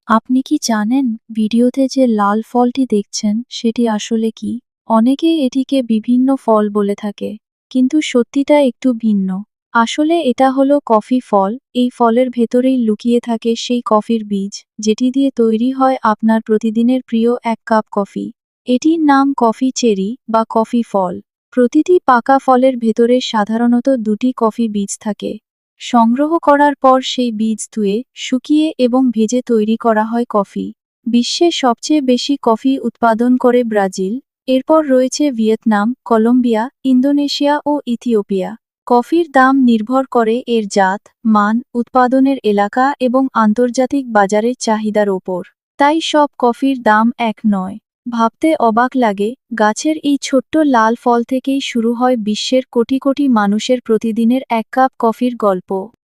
আপনি কি জানেন ভিডিওতে যে লাল ফলটি দেখছেন সেটি আসলে কি? অনেকে এটিকে বিভিন্ন ফল বলে থাকে, কিন্তু সত্যিটা একটু ভিন্ন। আসলে এটা হলো কফি ফল। এই ফলের ভেতরেই লুকিয়ে থাকে সেই কফির বীজ, যেটি দিয়ে তৈরি হয় আপনার প্রতিদিনের প্রিয় এক কাপ কফি। এটির নাম কফি চেরি বা কফি ফল। প্রতিটি পাকা ফলের ভেতরে সাধারণত দুটি কফি বীজ থাকে। সংগ্রহ করার পর সেই বীজ ধুয়ে, শুকিয়ে এবং ভেজে তৈরি করা হয় কফি। বিশ্বে সবচেয়ে বেশি কফি উৎপাদন করে ব্রাজিল, এরপর রয়েছে ভিয়েতনাম, কলম্বিয়া, ইন্দোনেশিয়া ও ইথিওপিয়া। কফির দাম নির্ভর করে এর জাত, মান, উৎপাদনের এলাকা এবং আন্তর্জাতিক বাজারের চাহিদার ওপর। তাই সব কফির দাম এক নয়। ভাবতে অবাক লাগে, গাছের এই ছোট্ট লাল ফল থেকেই শুরু হয় বিশ্বের কোটি কোটি মানুষের প্রতিদিনের এক কাপ কফির গল্প।